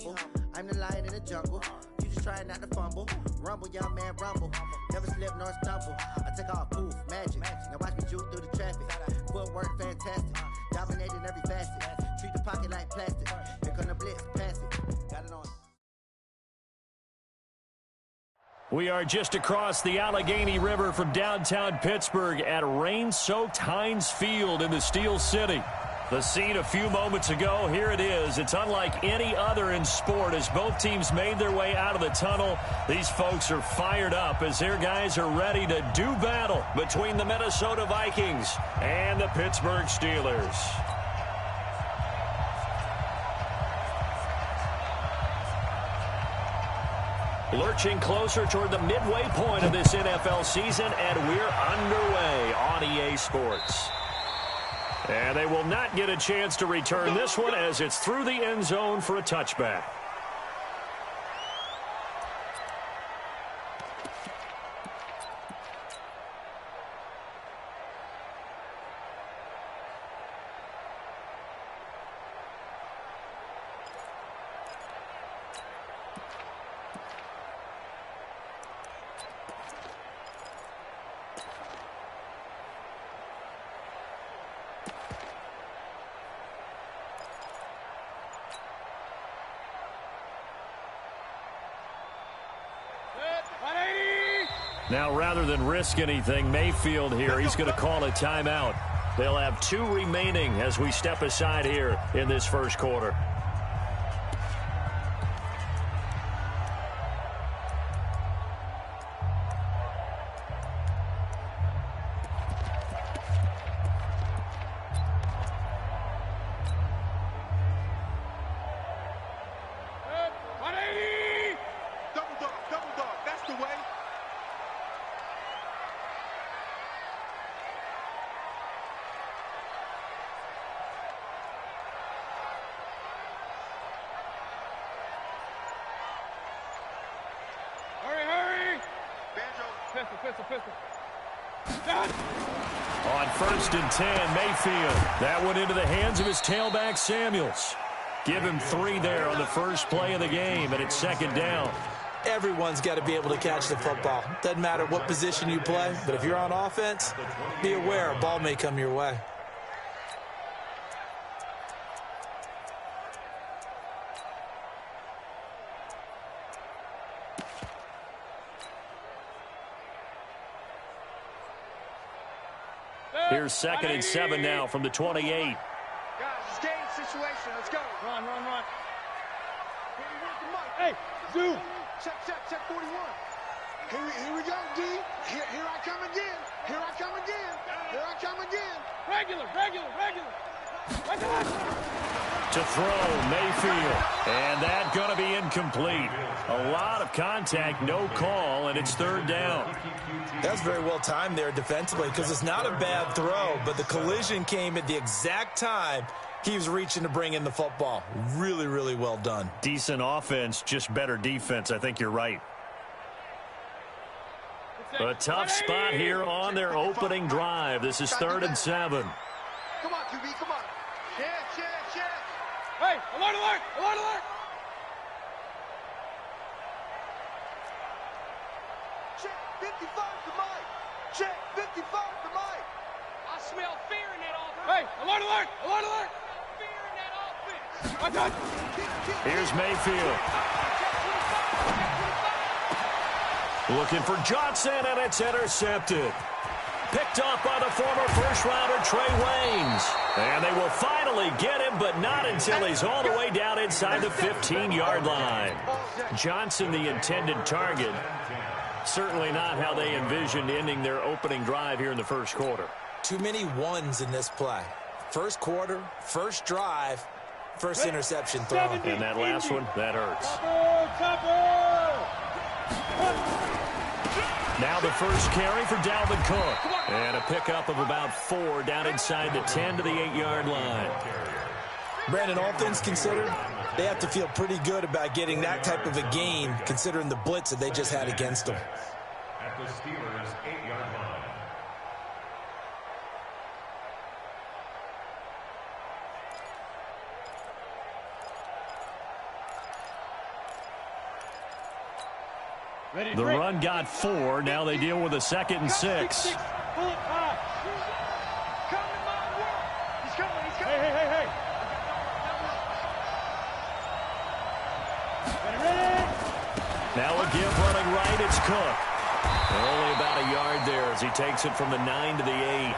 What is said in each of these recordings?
humble. I'm the lion in the jungle. You just trying not to fumble. Rumble, young man, rumble. Never slip nor stumble. I take off, poof, magic. Now watch me juke through the traffic. Footwork fantastic. Dominating every facet. Treat the pocket like plastic. Here come the blitz, pass it. Got it on. We are just across the Allegheny River from downtown Pittsburgh at rain-soaked Heinz Field in the Steel City. The scene a few moments ago, here it is. It's unlike any other in sport as both teams made their way out of the tunnel. These folks are fired up as their guys are ready to do battle between the Minnesota Vikings and the Pittsburgh Steelers. Lurching closer toward the midway point of this NFL season, and we're underway on EA Sports. And they will not get a chance to return this one as it's through the end zone for a touchback. Now, rather than risk anything, Mayfield here, he's going to call a timeout. They'll have 2 remaining as we step aside here in this first quarter. On 1st and 10, Mayfield. That went into the hands of his tailback, Samuels. Give him 3 there on the first play of the game, and it's 2nd down. Everyone's got to be able to catch the football. Doesn't matter what position you play, but if you're on offense, be aware a ball may come your way. Here's 2nd and 7 now from the 28. Guys, it's game situation. Let's go. Run. Hey, Zoo. Check 41. Here we go, D. Here I come again. Regular. To throw, Mayfield. And that going to be incomplete. A lot of contact, no call, and it's 3rd down. That's very well timed there defensively because it's not a bad throw, but the collision came at the exact time he was reaching to bring in the football. Really, really well done. Decent offense, just better defense. I think you're right. A tough spot here on their opening drive. This is 3rd and 7. Come on, QB, come on. Check. Hey, alert. Check 55 to Mike. I smell fear in that offense. Hey, alert. Fear in that offense. Here's Mayfield. Looking for Johnson, and it's intercepted. Picked off by the former first-rounder Trey Waynes. And they will finally get him, but not until he's all the way down inside the 15-yard line. Johnson, the intended target. Certainly not how they envisioned ending their opening drive here in the first quarter. Too many ones in this play. First quarter, first drive, first interception throw. And that last one, that hurts. Now the first carry for Dalvin Cook. And a pickup of about 4 down inside the 10 to the 8-yard line. Brandon, all things considered, they have to feel pretty good about getting that type of a gain considering the blitz that they just had against them. At the Steelers' 8-yard line. The run got 4. Now they deal with a 2nd and 6. Hey. Now a give running right. It's Cook. And only about a yard there as he takes it from the 9 to the 8.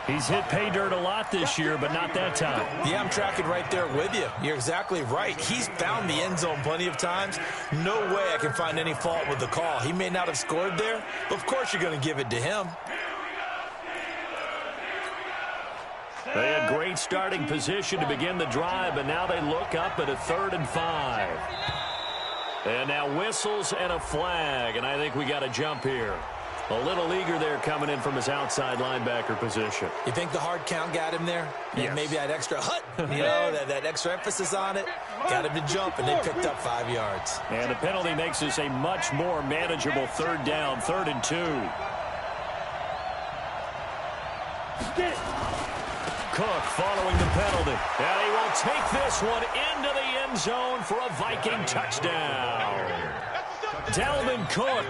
He's hit pay dirt a lot this year, but not that time. Yeah, I'm tracking right there with you. You're exactly right. He's found the end zone plenty of times. No way I can find any fault with the call. He may not have scored there, but of course you're going to give it to him. They had great starting position to begin the drive, but now they look up at a 3rd and 5. And now whistles and a flag, and I think we got a jump here. A little eager there coming in from his outside linebacker position. You think the hard count got him there? Yes. Maybe that extra that extra emphasis on it got him to jump, and they picked up 5 yards. And the penalty makes this a much more manageable 3rd down, 3rd and 2. Cook following the penalty. And he will take this one into the end zone for a Viking touchdown. Dalvin Cook,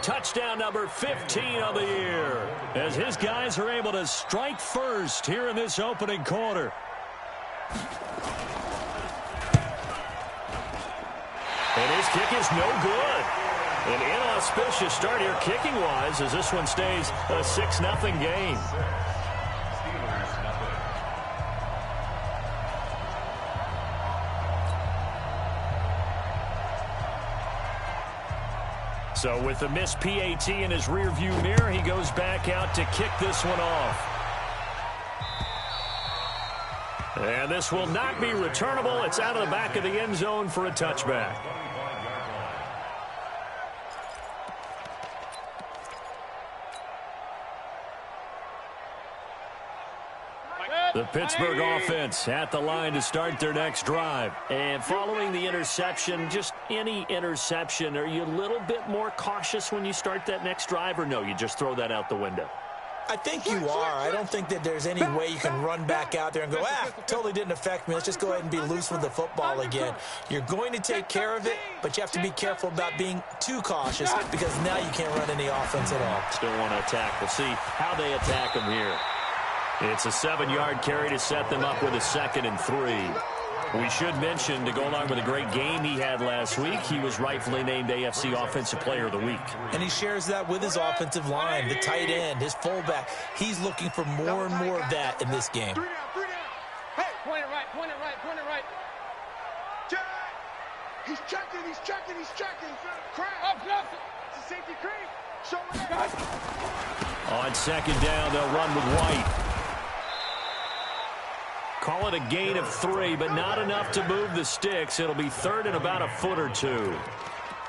touchdown number 15 of the year, as his guys are able to strike first here in this opening quarter. And his kick is no good. An inauspicious start here kicking-wise as this one stays a 6-0 game. So with the missed PAT in his rearview mirror, he goes back out to kick this one off. And this will not be returnable. It's out of the back of the end zone for a touchback. The Pittsburgh offense at the line to start their next drive. And following the interception, just any interception, are you a little bit more cautious when you start that next drive, or no, you just throw that out the window? I think you are. I don't think that there's any way you can run back out there and go, totally didn't affect me. Let's just go ahead and be loose with the football again. You're going to take care of it, but you have to be careful about being too cautious because now you can't run any offense at all. Still want to attack. We'll see how they attack them here. It's a 7-yard carry to set them up with a 2nd and 3. We should mention, to go along with a great game he had last week, he was rightfully named AFC Offensive Player of the Week. And he shares that with his offensive line, the tight end, his fullback. He's looking for more and more of that in this game. 3 down. Hey, point it right. Check. He's checking. Crab. It's a safety creep. Show it. On 2nd down, they'll run with White. Call it a gain of 3, but not enough to move the sticks. It'll be 3rd and about a foot or 2.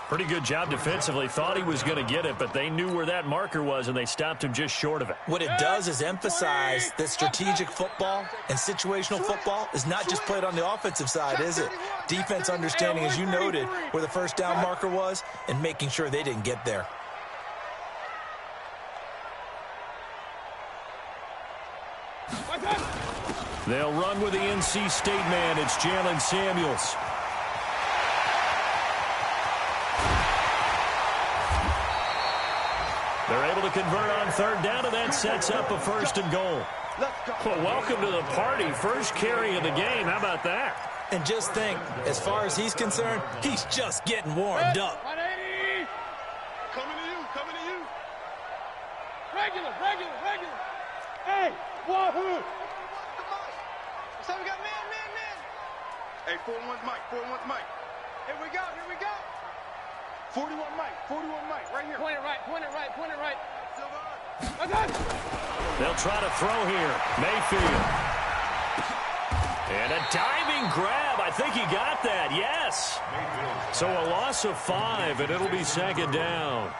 Pretty good job defensively. Thought he was going to get it, but they knew where that marker was, and they stopped him just short of it. What it does is emphasize that strategic football and situational football is not just played on the offensive side, is it? Defense understanding, as you noted, where the 1st down marker was and making sure they didn't get there. They'll run with the NC State man. It's Jalen Samuels. They're able to convert on 3rd down, and that sets up a 1st and goal. Well, welcome to the party. First carry of the game. How about that? And just think, as far as he's concerned, he's just getting warmed up. Coming to you. Regular. Hey, wahoo! So we got man. Hey, 4-1's Mike. Here we go. 41 Mike, right here. Point it right. They'll try to throw here. Mayfield. And a diving grab. I think he got that. Yes. So a loss of 5, and it'll be 2nd down.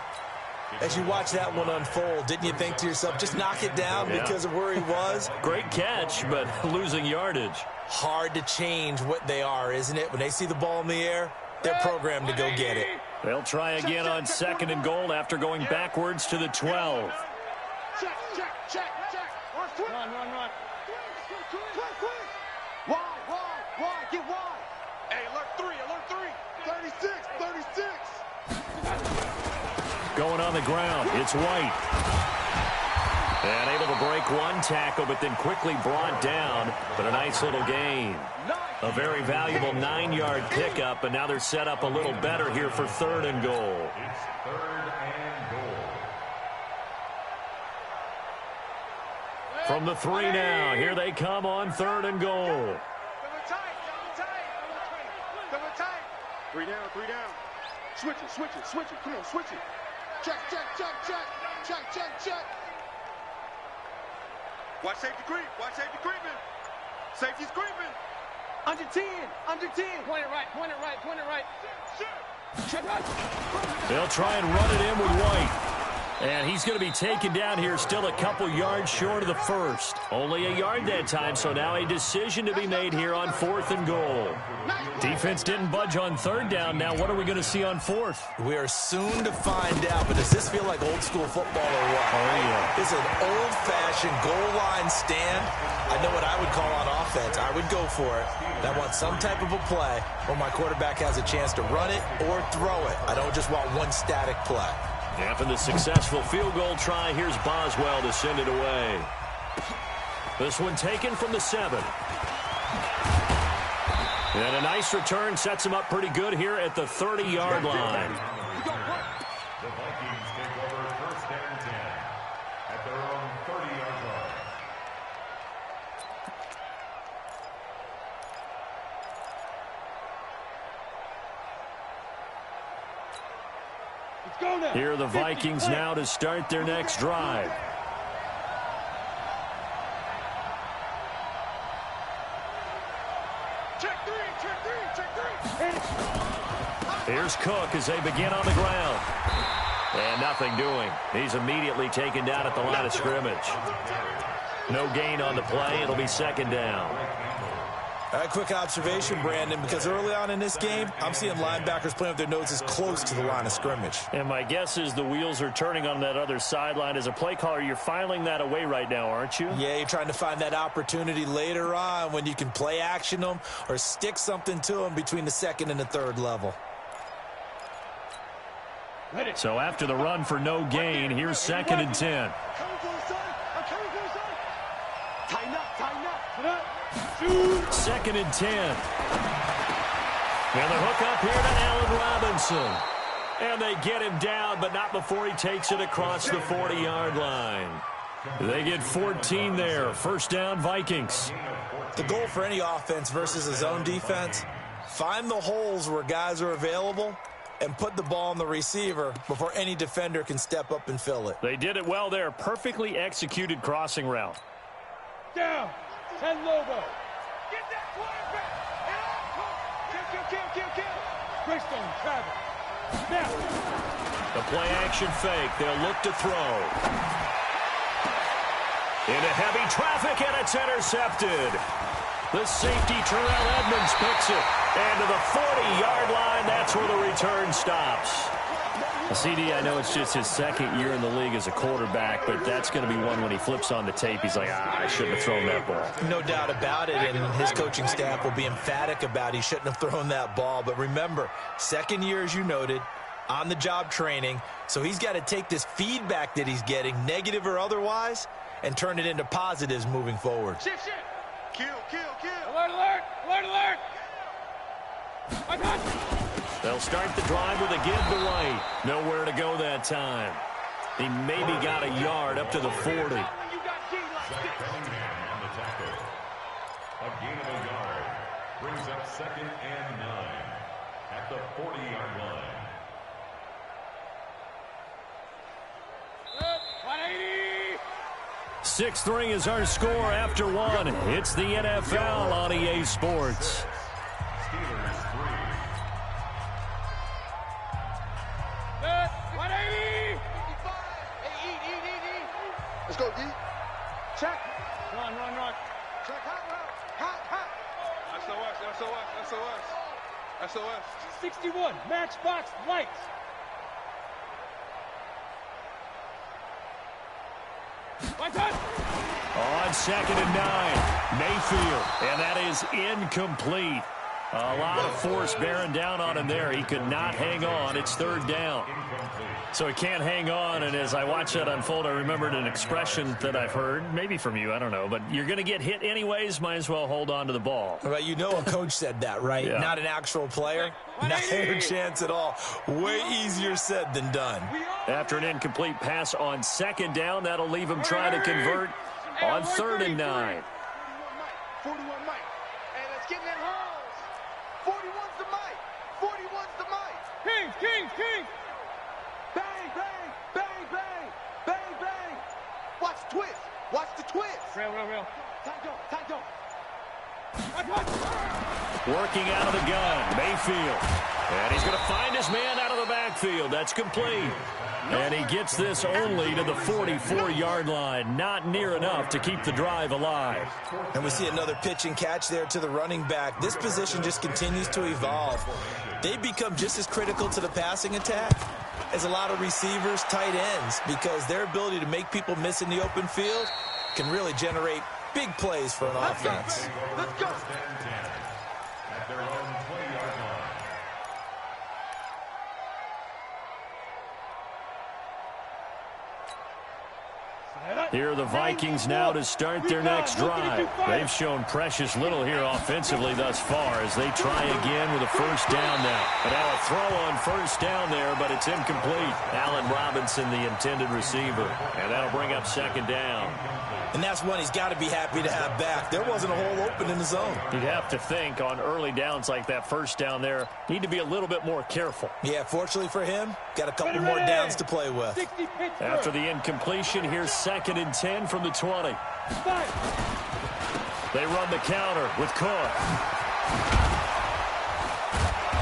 As you watch that one unfold, didn't you think to yourself, just knock it down because of where he was? Great catch, but losing yardage. Hard to change what they are, isn't it? When they see the ball in the air, they're programmed to go get it. They'll try again on 2nd and goal after going backwards to the 12. Check. Run. Why? Get wide. Hey, alert 3. 36. Going on the ground, it's White. And able to break one tackle, but then quickly brought down. But a nice little gain. A very valuable 9-yard pickup, and now they're set up a little better here for 3rd and goal. It's 3rd and goal. From the 3 now, here they come on 3rd and goal. Double tight. 3 down. Switch it. Come on, switch it. Check. Watch safety creeping. Safety's creeping. Under 10. Point it right. They'll try and run it in with White. And he's going to be taken down here, still a couple yards short of the first. Only a yard that time, so now a decision to be made here on 4th and goal. Defense didn't budge on 3rd down. Now what are we going to see on 4th? We are soon to find out, but does this feel like old school football or what? Oh, yeah. This is an old-fashioned goal line stand. I know what I would call on offense. I would go for it. I want some type of a play where my quarterback has a chance to run it or throw it. I don't just want one static play. After the successful field goal try, here's Boswell to send it away. This one taken from the 7. And a nice return sets him up pretty good here at the 30-yard line. The Vikings take over 1st and 10 at their own 30-yard line. Let's go now. Here are the Vikings now to start their next drive. Check three. Here's Cook as they begin on the ground. And nothing doing. He's immediately taken down at the line of scrimmage. No gain on the play. It'll be 2nd down. A quick observation, Brandon, because early on in this game, I'm seeing linebackers playing with their noses close to the line of scrimmage. And my guess is the wheels are turning on that other sideline. As a play caller, you're filing that away right now, aren't you? Yeah, you're trying to find that opportunity later on when you can play action them or stick something to them between the 2nd and the 3rd level. So after the run for no gain, here's 2nd and 10. Tighten up. 2nd and 10. And the hook up here to Allen Robinson. And they get him down, but not before he takes it across the 40-yard line. They get 14 there. 1st down, Vikings. The goal for any offense versus a zone defense, find the holes where guys are available and put the ball on the receiver before any defender can step up and fill it. They did it well there. Perfectly executed crossing route. Down. 10 Lobo. Get that quarterback. Kill. Greystone, travel. Now. The play action fake. They'll look to throw. Into heavy traffic, and it's intercepted. The safety, Terrell Edmonds, picks it. And to the 40-yard line, that's where the return stops. CD, I know it's just his 2nd year in the league as a quarterback, but that's going to be one when he flips on the tape. He's like, I shouldn't have thrown that ball. No doubt about it, and his coaching staff will be emphatic about he shouldn't have thrown that ball. But remember, 2nd year, as you noted, on-the-job training, so he's got to take this feedback that he's getting, negative or otherwise, and turn it into positives moving forward. Shift. Kill. Alert. I got you. They'll start the drive with a give to White. Nowhere to go that time. He maybe got a yard up to the 40. Cunningham on the tackle. A gain of a yard brings up 2nd and 9 at the 40-yard line. 180. 6-3 is our score after 1. It's the NFL on EA Sports. Steelers 3. 180. Let's go, D. Check. Run. Check. Hot. SOS. 61. Matchbox lights. My touch. On 2nd and 9, Mayfield, and that is incomplete. A lot of force bearing down on him there. He could not hang on. It's 3rd down. So he can't hang on, and as I watch that unfold, I remembered an expression that I've heard, maybe from you, I don't know, but you're going to get hit anyways, might as well hold on to the ball. Well, you know a coach said that, right? Yeah. Not an actual player. Not a chance at all. Way easier said than done. After an incomplete pass on second down, that'll leave him trying to convert on 3rd and 9. 41 Mike. Hey, let's get in that holes. 41's the Mike. 41's the Mike. Kings. Bang, bang, bang, bang, bang, bang. Watch the twist. Watch the twist. Real. Tight go. Working out of the gun, Mayfield. And he's going to find his man out of the backfield. That's complete. And he gets this only to the 44-yard line. Not near enough to keep the drive alive. And we see another pitch and catch there to the running back. This position just continues to evolve. They become just as critical to the passing attack as a lot of receivers, tight ends, because their ability to make people miss in the open field can really generate big plays for an offense. Let's go. At their own 20-yard line. Here are the Vikings now to start their next drive. They've shown precious little here offensively thus far as they try again with a first down now. And now a throw on first down there, but it's incomplete. Allen Robinson, the intended receiver. And that'll bring up 2nd down. And that's one he's got to be happy to have back. There wasn't a hole open in the zone. You'd have to think on early downs like that first down there, need to be a little bit more careful. Yeah, fortunately for him, got a couple more downs to play with. After the incompletion, here's 2nd and 10 from the 20. They run the counter with Cook.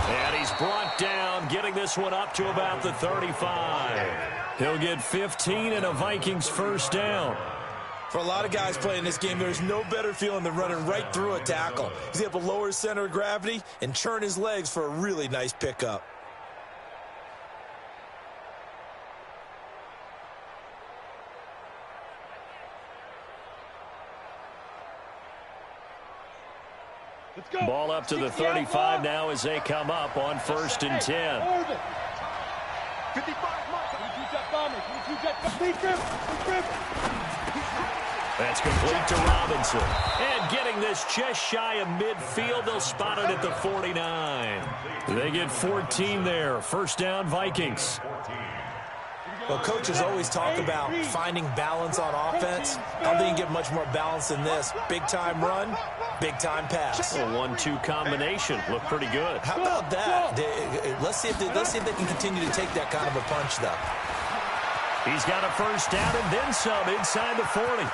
And he's brought down, getting this one up to about the 35. He'll get 15 and a Vikings first down. For a lot of guys playing this game, there's no better feeling than running right through a tackle. He's able to lower his center of gravity and churn his legs for a really nice pickup. Ball up to the 35 now as they come up on 1st and 10. 55 That's complete to Robinson. And getting this just shy of midfield, they'll spot it at the 49. They get 14 there. First down, Vikings. Well, coaches always talk about finding balance on offense. I don't think you can get much more balance than this. Big-time run, big-time pass. A 1-2 combination. Looked pretty good. How about that? Let's see if they can continue to take that kind of a punch, though. He's got a first down and then some inside the 40.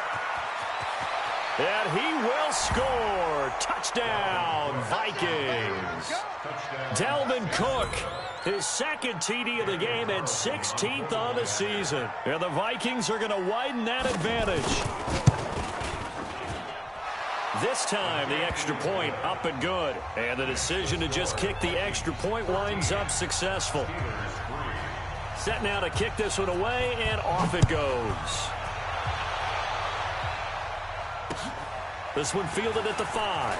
And he will score. Touchdown, Vikings. Dalvin Cook, his 2nd TD of the game and 16th on the season. And the Vikings are going to widen that advantage. This time, the extra point up and good. And the decision to just kick the extra point winds up successful. Set now to kick this one away, and off it goes. This one fielded at the 5.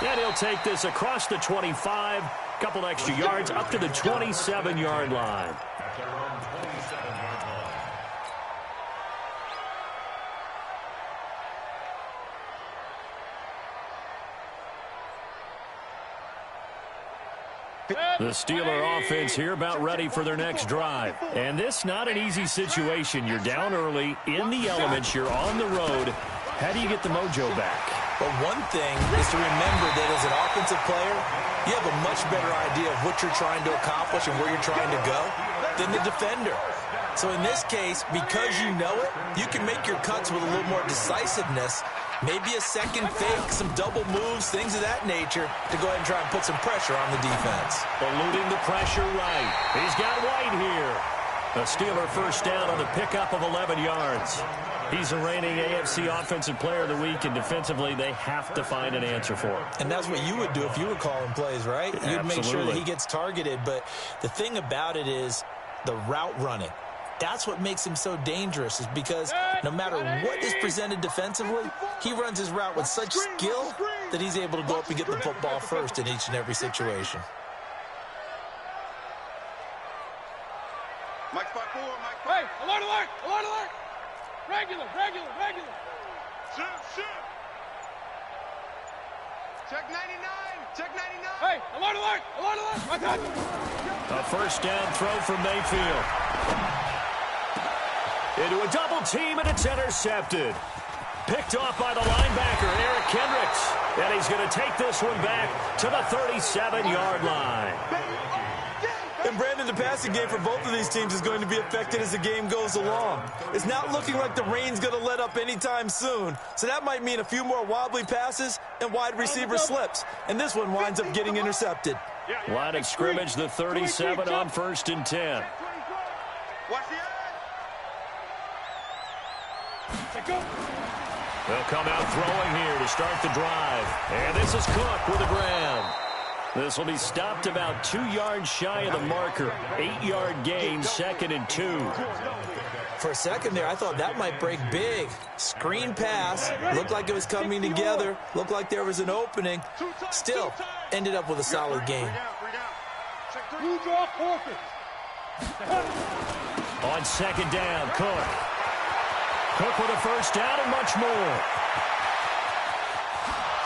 And he'll take this across the 25. Couple extra yards up to the 27-yard line. The Steeler offense here about ready for their next drive. And this not an easy situation. You're down early, in the elements, you're on the road. How do you get the mojo back? But one thing is to remember that as an offensive player, you have a much better idea of what you're trying to accomplish and where you're trying to go than the defender. So in this case, because you know it, you can make your cuts with a little more decisiveness. Maybe a second fake, some double moves, things of that nature to go ahead and try and put some pressure on the defense. Eluding the pressure right. He's got White here. A Steeler first down on the pickup of 11 yards. He's the reigning AFC Offensive Player of the Week, and defensively they have to find an answer for him. And that's what you would do if you were calling plays, right? Absolutely. You'd make sure that he gets targeted. But the thing about it is the route running. That's what makes him so dangerous, is because no matter what is presented defensively, he runs his route with such skill that he's able to go up and get the football first in each and every situation. Mike spot 4, Mike spot. Hey, alert, alert, alert, alert. Regular, regular, regular. Shoot. Check 99, check 99. Hey, alert, alert, alert, alert. My touch. A first down throw from Mayfield. Into a double team, and it's intercepted. Picked off by the linebacker, Eric Kendricks. And he's going to take this one back to the 37-yard line. And Brandon, the passing game for both of these teams is going to be affected as the game goes along. It's not looking like the rain's going to let up anytime soon, so that might mean a few more wobbly passes and wide receiver slips. And this one winds up getting intercepted. Line of scrimmage, the 37 on 1st and 10. Watch the edge. Go. They'll come out throwing here to start the drive. And this is Cook with a grab. This will be stopped about 2 yards shy of the marker. 8-yard gain, 2nd and 2. For a second there, I thought that might break big. Screen pass. Looked like it was coming together. Looked like there was an opening. Still, ended up with a solid gain. Blue draw forfeit. On 2nd down, Cook. Cook with a first down and much more.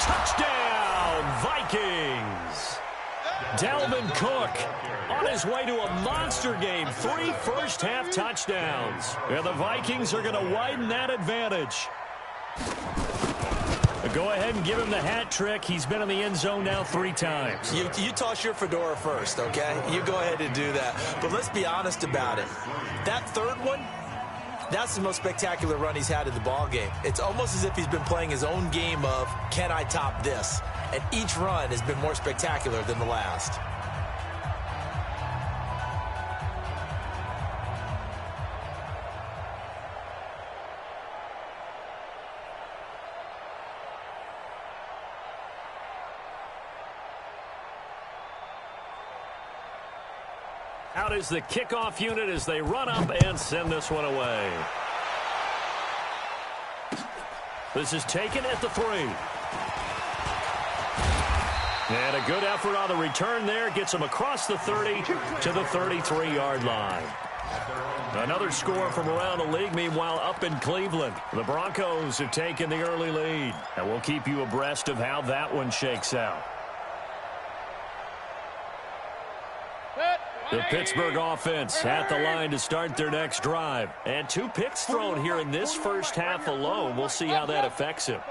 Touchdown, Vikings. Dalvin Cook on his way to a monster game. 3 first-half touchdowns. And the Vikings are going to widen that advantage. Go ahead and give him the hat trick. He's been in the end zone now 3 times. You toss your fedora first, okay? You go ahead and do that. But let's be honest about it. That third one, that's the most spectacular run he's had in the ballgame. It's almost as if he's been playing his own game of, can I top this? And each run has been more spectacular than the last. Out is the kickoff unit as they run up and send this one away. This is taken at the 3. And a good effort on the return there. Gets him across the 30 to the 33-yard line. Another score from around the league. Meanwhile, up in Cleveland, the Broncos have taken the early lead. And we'll keep you abreast of how that one shakes out. The Pittsburgh offense at the line to start their next drive. And 2 picks thrown here in this first half alone. We'll see how that affects him.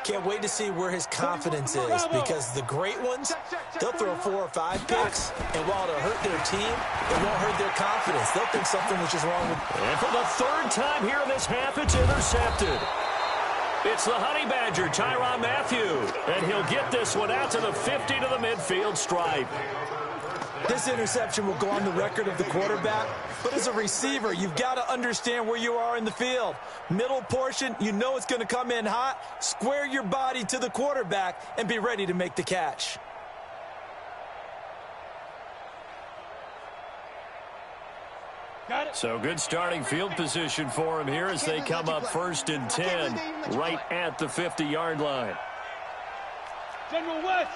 Can't wait to see where his confidence is, because the great ones, they'll throw 4 or 5 picks, and while it'll hurt their team, it won't hurt their confidence. They'll think something which is wrong with them. And for the 3rd time here in this half, it's intercepted. It's the Honey Badger, Tyrann Mathieu. And he'll get this one out to the 50 to the midfield stripe. This interception will go on the record of the quarterback, but as a receiver, you've got to understand where you are in the field. Middle portion, you know it's going to come in hot. Square your body to the quarterback and be ready to make the catch. Got it. So good starting field position for him here as they come up 1st and 10 right at the 50-yard line. General West.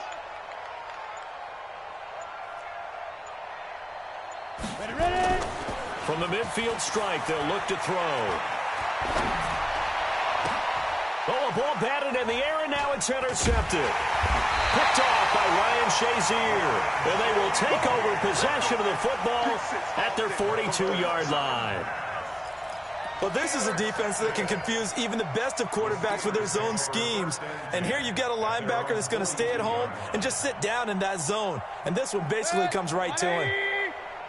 Ready, ready. From the midfield strike, they'll look to throw. Oh, a ball batted in the air, and now it's intercepted. Picked off by Ryan Shazier. And they will take over possession of the football at their 42-yard line. Well, this is a defense that can confuse even the best of quarterbacks with their zone schemes. And here you've got a linebacker that's going to stay at home and just sit down in that zone. And this one basically comes right to him.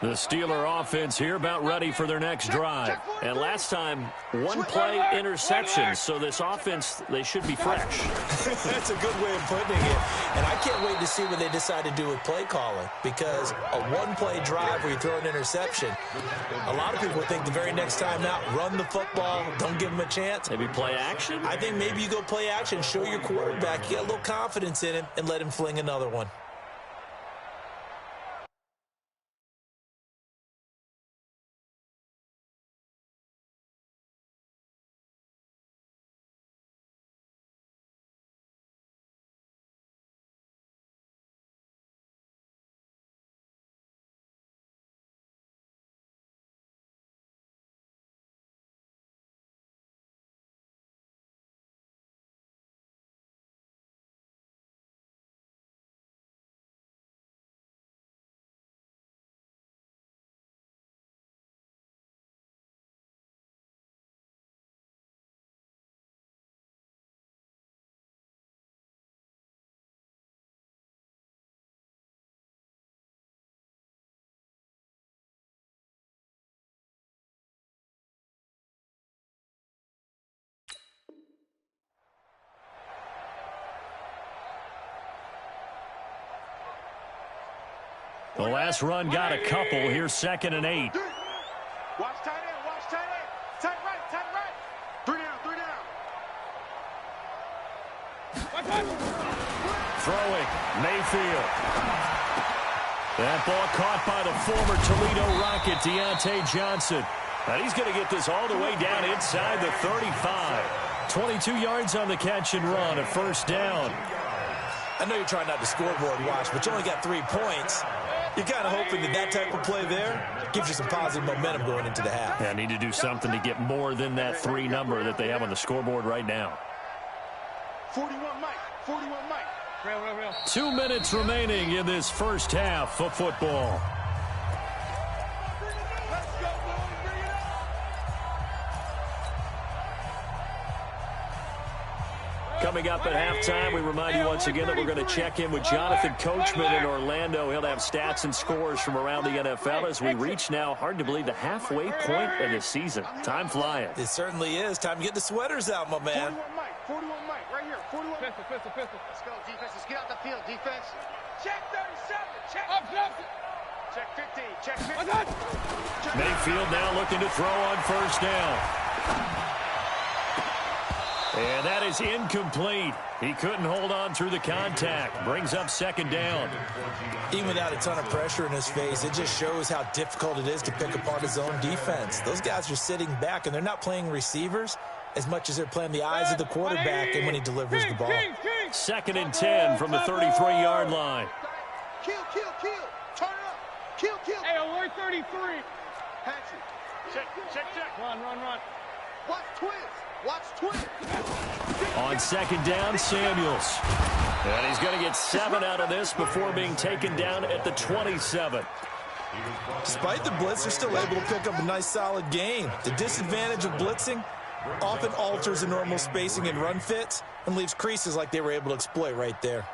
The Steeler offense here about ready for their next drive. And last time, 1-play interception. So this offense, they should be fresh. That's a good way of putting it. And I can't wait to see what they decide to do with play calling. Because a 1-play drive where you throw an interception, a lot of people think the very next time out, run the football, don't give them a chance. Maybe play action? I think maybe you go play action, show your quarterback, you get a little confidence in him, and let him fling another one. The last run got a couple. Here's 2nd and 8. Watch tight end, watch tight end. Tight right, tight right. 3 down, 3 down. Throwing, Mayfield. That ball caught by the former Toledo Rocket, Deontay Johnson. And he's going to get this all the way down inside the 35. 22 yards on the catch and run, a first down. I know you're trying not to scoreboard watch, but you only got 3 points. You're kind of hoping that type of play there gives you some positive momentum going into the half. Yeah, need to do something to get more than that 3 number that they have on the scoreboard right now. 41 Mike, 41 Mike. 2 minutes remaining in this first half of football. Coming up at halftime, we remind you once again that we're going to check in with Jonathan Coachman in Orlando. He'll have stats and scores from around the NFL as we reach now, hard to believe, the halfway point of the season. Time flying. It certainly is. Time to get the sweaters out, my man. 41 Mike, right here. 41. Pistol. Let's go, defense. Let's get out the field, defense. Check 37. Check. Check 15. Check 15. Mayfield now looking to throw on first down. And that is incomplete. He couldn't hold on through the contact. Brings up 2nd down. Even without a ton of pressure in his face, it just shows how difficult it is to pick apart his own defense. Those guys are sitting back, and they're not playing receivers as much as they're playing the eyes of the quarterback and when he delivers the ball. 2nd and 10 from the 33-yard line. Kill. Turn it up. Kill. Hey, alert 33. Hatchet. Check. Run. Watch twins. On 2nd down, Samuels. And he's going to get 7 out of this before being taken down at the 27. Despite the blitz, they're still able to pick up a nice, solid gain. The disadvantage of blitzing often alters the normal spacing and run fits and leaves creases like they were able to exploit right there.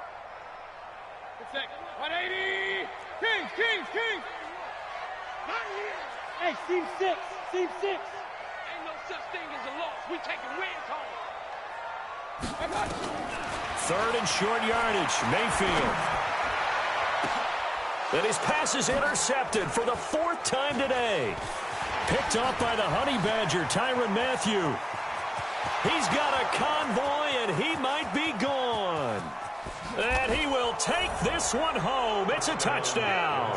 180. Kings. Not here. Hey, Team 6. Ain't no such thing as a loss. We taking wins home. 3rd and short yardage, Mayfield. And his pass is intercepted for the 4th time today. Picked off by the Honey Badger, Tyrann Mathieu. He's got a convoy, and he might be gone. And he will take this one home. It's a touchdown.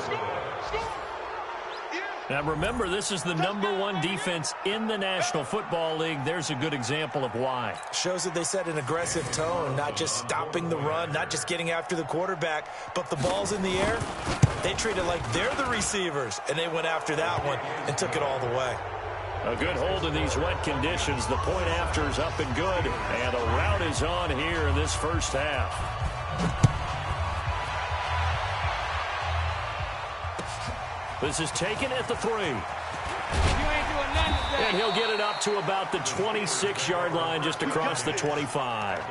Now, remember, this is the #1 defense in the National Football League. There's a good example of why. Shows that they set an aggressive tone, not just stopping the run, not just getting after the quarterback, but the ball's in the air. They treat it like they're the receivers, and they went after that one and took it all the way. A good hold in these wet conditions. The point after is up and good, and the route is on here in this first half. This is taken at the 3. And he'll get it up to about the 26-yard line, just across the 25.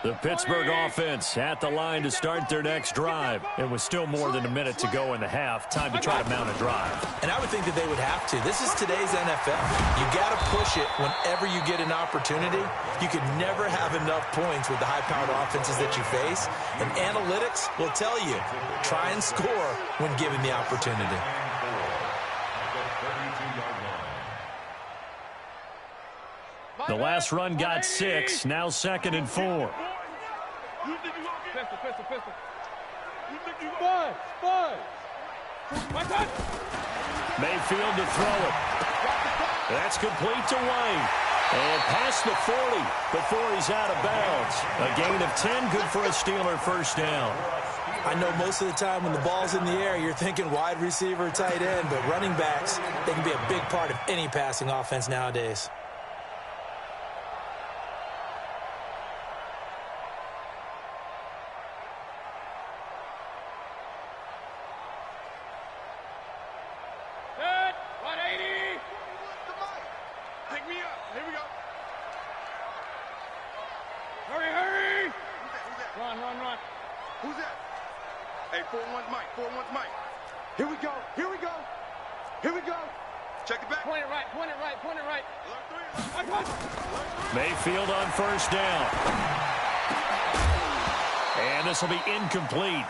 The Pittsburgh offense at the line to start their next drive. It was still more than a minute to go in the half. Time to try to mount a drive. And I would think that they would have to. This is today's NFL. You got to push it whenever you get an opportunity. You can never have enough points with the high-powered offenses that you face. And analytics will tell you, try and score when given the opportunity. The last run got 6. Now 2nd and 4. Pistol. Mayfield to throw it. That's complete to White. And past the 40 before he's out of bounds. A gain of 10, good for a Steeler first down. I know most of the time when the ball's in the air, you're thinking wide receiver, tight end, but running backs, they can be a big part of any passing offense nowadays. Who's that? Hey, 4-1's Mike. 4-1's Mike. Here we go. Check it back. Point it right, point it right, point it right. Mayfield on first down. And this will be incomplete.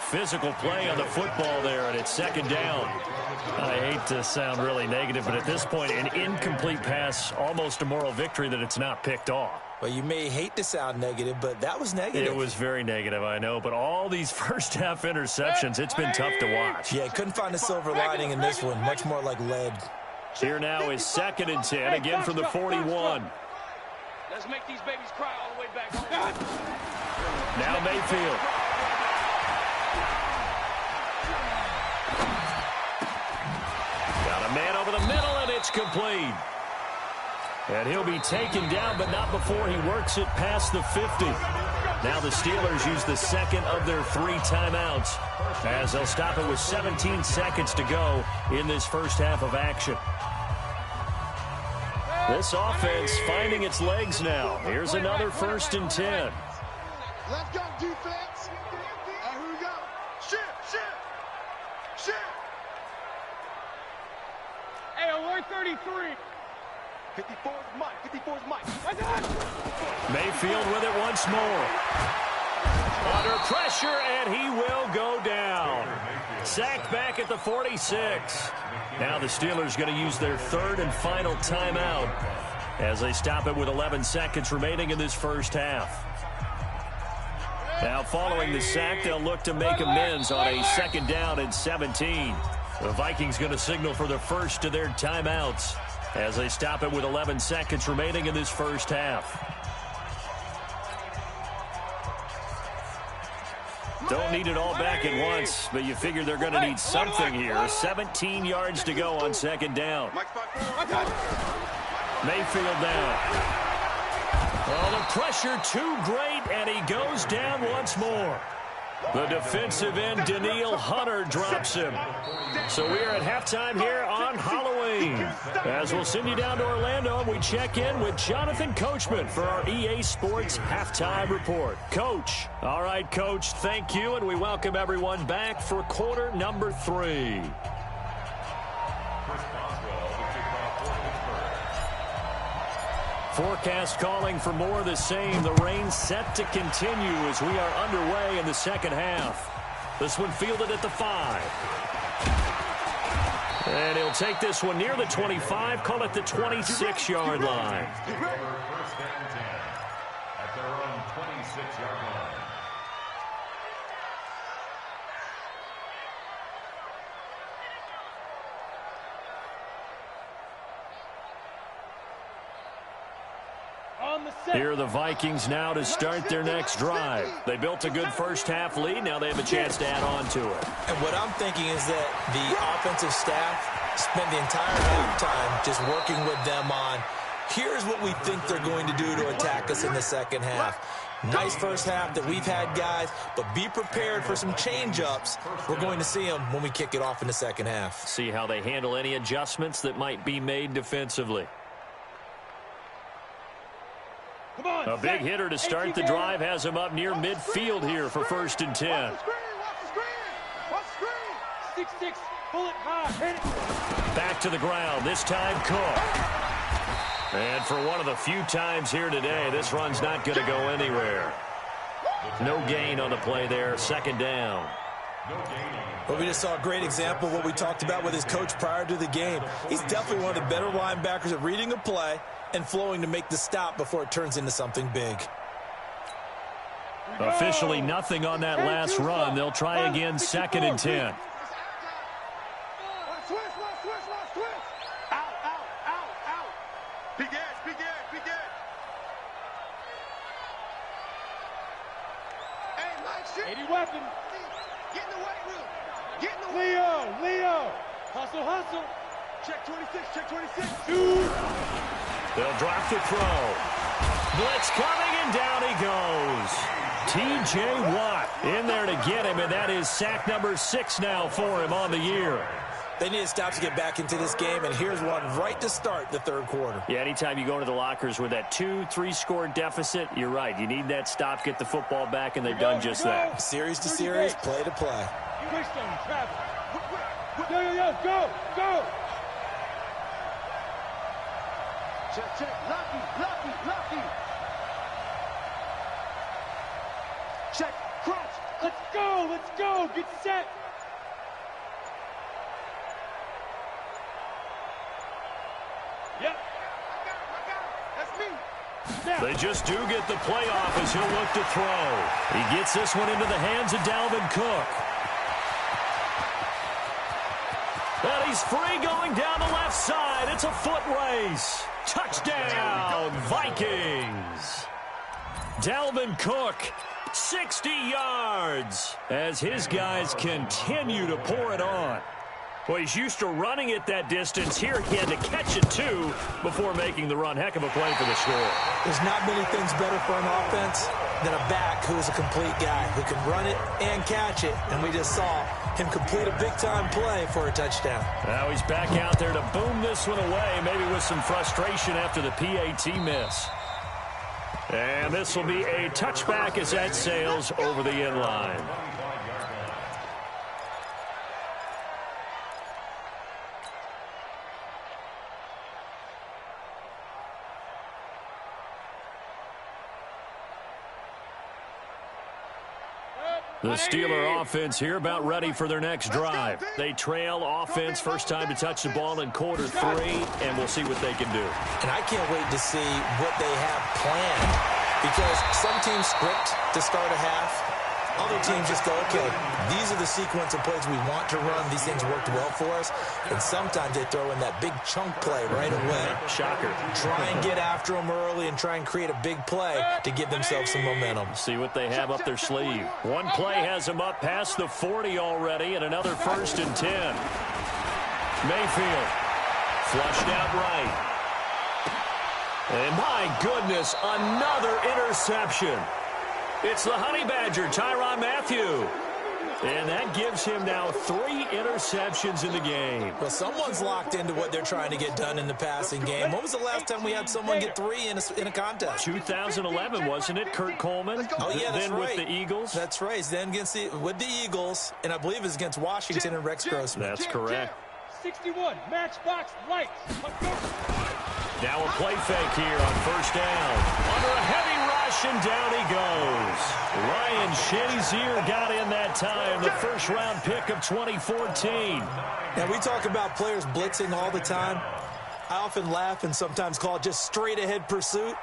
Physical play on the football there, and it's second down. I hate to sound really negative, but at this point, an incomplete pass, almost a moral victory that it's not picked off. Well, you may hate to sound negative, but that was negative. It was very negative, I know, but all these first-half interceptions, it's been tough to watch. Yeah, couldn't find a silver lining in this one, much more like lead. Here now is 2nd and 10, again from the 41. Let's make these babies cry all the way back home. Now Mayfield. Got a man over the middle, and it's complete. And he'll be taken down, but not before he works it past the 50. Now the Steelers use the second of their 3 timeouts, as they'll stop it with 17 seconds to go in this first half of action. This offense finding its legs now. Here's another 1st and 10. Let's go, defense. Here we go. Shift. Hey, alert 33. 54's Mike. 54's Mike. Mayfield with it once more. Under pressure, and he will go down. Sacked back at the 46. Now the Steelers going to use their 3rd and final timeout as they stop it with 11 seconds remaining in this first half. Now following the sack, they'll look to make amends on a 2nd down and 17. The Vikings going to signal for the first of their timeouts as they stop it with 11 seconds remaining in this first half. Don't need it all back at once, but you figure they're going to need something here. 17 yards to go on 2nd down. Mayfield down. Oh, the pressure too great, and he goes down once more. The defensive end, Danielle Hunter, drops him. So we are at halftime here on Halloween. As we'll send you down to Orlando, and we check in with Jonathan Coachman for our EA Sports Halftime Report. Coach. All right, Coach, thank you, and we welcome everyone back for quarter number 3. Forecast calling for more of the same. The rain set to continue as we are underway in the second half. This one fielded at the 5. And he'll take this one near the 25, call it the 26-yard line. First and 10 at their own 26-yard line. Here are the Vikings now to start their next drive. They built a good first half lead. Now they have a chance to add on to it. And what I'm thinking is that the offensive staff spent the entire halftime just working with them on, here's what we think they're going to do to attack us in the second half. Nice first half that we've had, guys, but be prepared for some change-ups. We're going to see them when we kick it off in the second half. See how they handle any adjustments that might be made defensively. A big hitter to start the drive has him up near midfield here for 1st and 10. Back to the ground, this time Cook. And for one of the few times here today, this run's not going to go anywhere. No gain on the play there, 2nd down. Well, we just saw a great example of what we talked about with his coach prior to the game. He's definitely one of the better linebackers at reading a play and flowing to make the stop before it turns into something big. Officially nothing on that last run. They'll try again, 2nd and 10. Get in the weight room. Get in the Leo. Hustle. Check 26, check 26. They'll drop the throw. Blitz coming, and down he goes. T.J. Watt in there to get him, and that is sack number 6 now for him on the year. They need to stop to get back into this game, and here's one right to start the 3rd quarter. Yeah, anytime you go into the lockers with that 2-3 score deficit, you're right. You need that stop, get the football back, and they've done just that. Series to series, play to play. Go. Check, check. Lucky. Check, crunch. Let's go. Get set. Yep. I got it. That's me. They just do get the playoff as he'll look to throw. He gets this one into the hands of Dalvin Cook. And he's free going down the left side. It's a foot race. Touchdown, Vikings. Dalvin Cook, 60 yards, as his guys continue to pour it on. Well, he's used to running it that distance. Here he had to catch it, too, before making the run. Heck of a play for the score. There's not many things better for an offense than a back who is a complete guy, who can run it and catch it. And we just saw him complete a big-time play for a touchdown. Now he's back out there to boom this one away, maybe with some frustration after the PAT miss. And this will be a touchback as that sails over the end line. The Steeler offense here about ready for their next drive. They trail offense, first time to touch the ball in quarter 3, and we'll see what they can do. And I can't wait to see what they have planned, because some teams script to start a half. Other teams just go, okay, these are the sequence of plays we want to run. These things worked well for us. And sometimes they throw in that big chunk play right away. Shocker. Try and get after them early and try and create a big play to give themselves some momentum. See what they have up their sleeve. One play has them up past the 40 already, and another 1st and 10. Mayfield flushed out right. And my goodness, another interception. It's the Honey Badger, Tyrann Mathieu. And that gives him now 3 interceptions in the game. Well, someone's locked into what they're trying to get done in the passing game. When was the last time we had someone get 3 in a contest? 2011, wasn't it, Kurt Coleman? Oh, yeah, that's then right. with the Eagles. That's right. Then with the Eagles, and I believe it was against Washington and Rex Grossman. That's correct. 61, matchbox lights. Now a play fake here on first down. Under a heavy rush, and down he goes. Ryan Shazier got in that time, the first-round pick of 2014. Now, we talk about players blitzing all the time. I often laugh and sometimes call it just straight-ahead pursuit.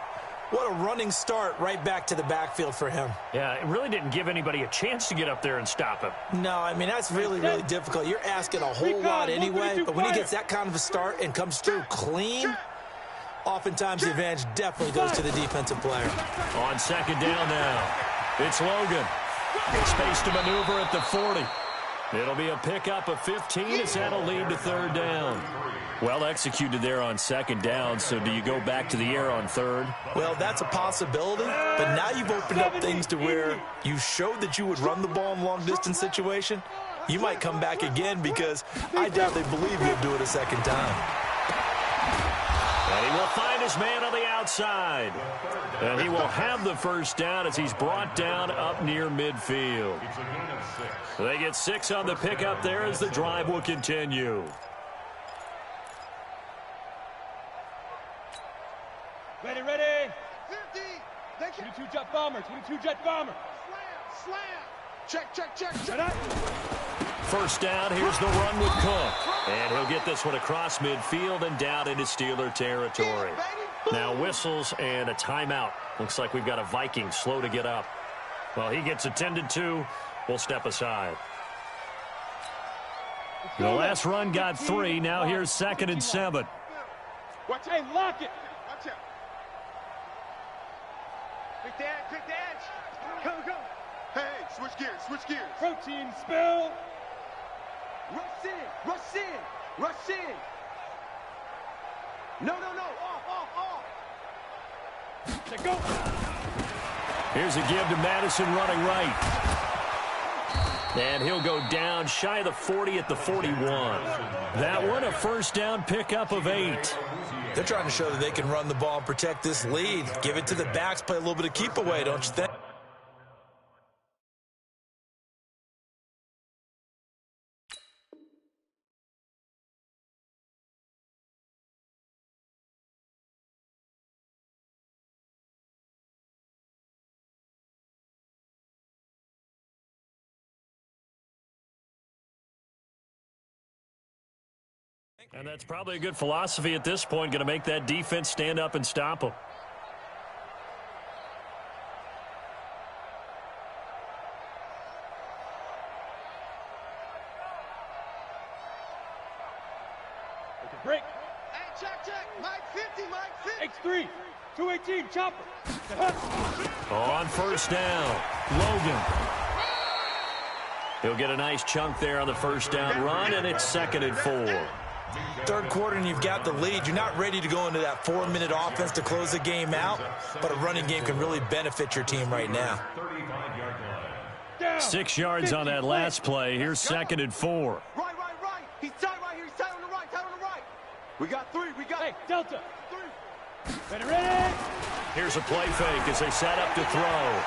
What a running start right back to the backfield for him. Yeah, it really didn't give anybody a chance to get up there and stop him. No, I mean, that's really, really difficult. You're asking a whole lot anyway, but when he gets that kind of a start and comes through clean, oftentimes the advantage definitely goes to the defensive player. On second down now, it's Logan. Space to maneuver at the 40. It'll be a pickup of 15 as that'll lead to third down. Well executed there on second down, so do you go back to the air on third? Well, that's a possibility, but now you've opened up things to where you showed that you would run the ball in long-distance situation. You might come back again because I doubt they believe you'll do it a second time. And he will find his man on the outside. And he will have the first down as he's brought down up near midfield. They get 6 on the pickup there as the drive will continue. Ready, ready. 22 jet bomber, 22 jet bomber. Slam. Check. Shut up. First down, here's the run with Cook. And he'll get this one across midfield and down into Steeler territory. Now whistles and a timeout. Looks like we've got a Viking slow to get up. Well, he gets attended to. We'll step aside. The last run got 3. Now here's 2nd and 7. Hey, lock it. Watch out. Quick dash. Go. Hey, switch gears. Protein spill. Rush in. No. Off. Check, go. Here's a give to Madison running right. And he'll go down shy of the 40 at the 41. That one a first down pickup of 8. They're trying to show that they can run the ball and protect this lead. Give it to the backs, play a little bit of keep away, don't you think? And that's probably a good philosophy at this point, going to make that defense stand up and stop them. Break. Hey, check. Mike 50, Mike 50. X3. 218, chopper. On first down, Logan. He'll get a nice chunk there on the first down run, and it's 2nd and 4. Third quarter and you've got the lead. You're not ready to go into that 4-minute offense to close the game out, but a running game can really benefit your team right now. 6 yards on that last play. Here's 2nd and 4. Right. He's tight right here. He's tight on the right. We got 3. Hey, Delta. 3. Ready. Here's a play fake as they set up to throw.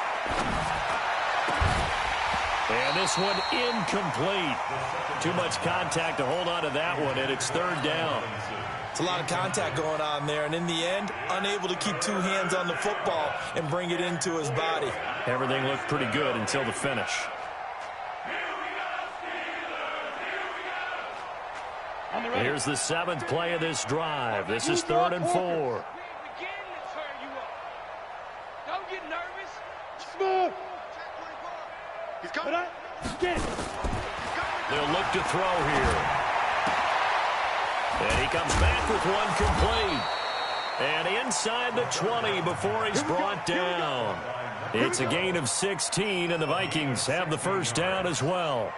And this one incomplete. Too much contact to hold on to that one, and it's 3rd down. It's a lot of contact going on there, and in the end, unable to keep 2 hands on the football and bring it into his body. Everything looked pretty good until the finish. Here's the 7th play of this drive. This is 3rd and 4. Don't get nervous. Smooth. He's coming. Get it. They'll look to throw here. And he comes back with one complete. And inside the 20 before he's brought down. It's a gain of 16, and the Vikings have the first down as well.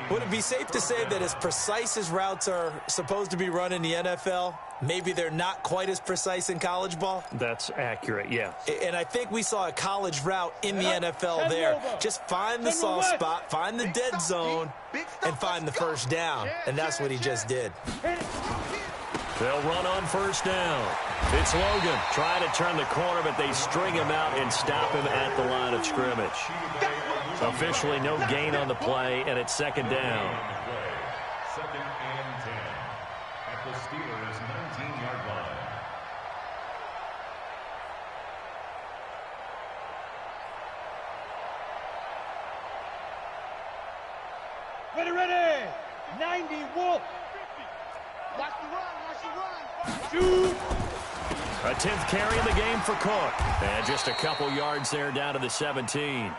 Would it be safe to say that as precise as routes are supposed to be run in the NFL, maybe they're not quite as precise in college ball? That's accurate, yeah. And I think we saw a college route in the NFL there. Just find the soft spot, find the dead zone, and find the first down. And that's what he just did. They'll run on first down. It's Logan trying to turn the corner, but they string him out and stop him at the line of scrimmage. Officially no gain on the play, and it's 2nd down. 2nd and 10 at the Steelers' 19-yard line. Ready. 90, Wolf. Watch the run. Shoot. A 10th carry in the game for Cook. And just a couple yards there down to the 17.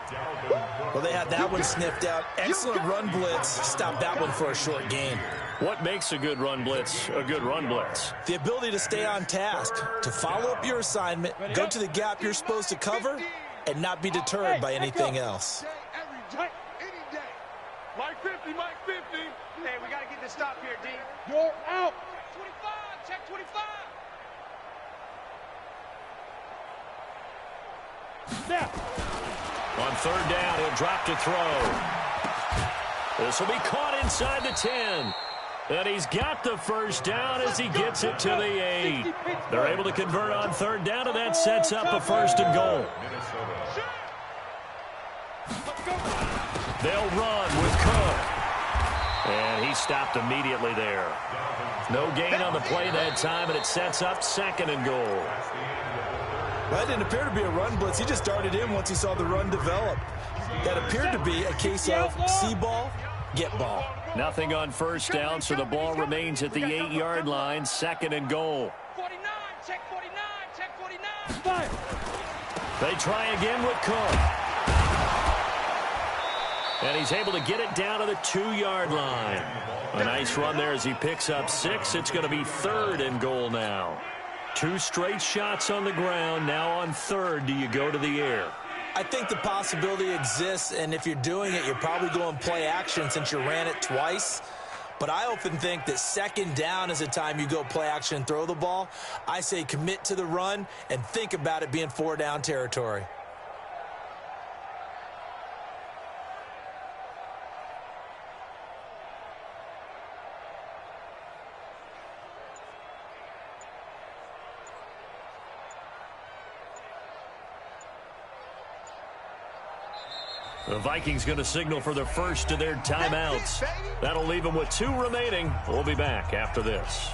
Well, they had that one sniffed out. Excellent run blitz. Stopped that one for a short gain. What makes a good run blitz a good run blitz? The ability to stay on task, to follow up your assignment, go to the gap you're supposed to cover, and not be deterred by anything else. Any day. Mike 50. Hey, we got to get this stop here, D. You're out. 25. Check 25. Snap. On 3rd down, he'll drop to throw. This will be caught inside the 10. And he's got the first down as he gets it to the 8. They're able to convert on 3rd down, and that sets up a 1st and goal. They'll run with Cook. And he stopped immediately there. No gain on the play that time, and it sets up 2nd and goal. Well, that didn't appear to be a run blitz. He just darted in once he saw the run develop. That appeared to be a case of see ball, get ball. Nothing on first down, so the ball remains at the 8-yard line, 2nd and goal. 49, check 49. Fire. They try again with Cook. And he's able to get it down to the 2-yard line. A nice run there as he picks up 6. It's going to be 3rd and goal now. 2 straight shots on the ground. Now on 3rd, do you go to the air? I think the possibility exists, and if you're doing it, you're probably going play action since you ran it twice. But I often think that 2nd down is the time you go play action and throw the ball. I say commit to the run and think about it being 4-down territory. The Vikings going to signal for the first of their timeouts. That'll leave them with 2 remaining. We'll be back after this.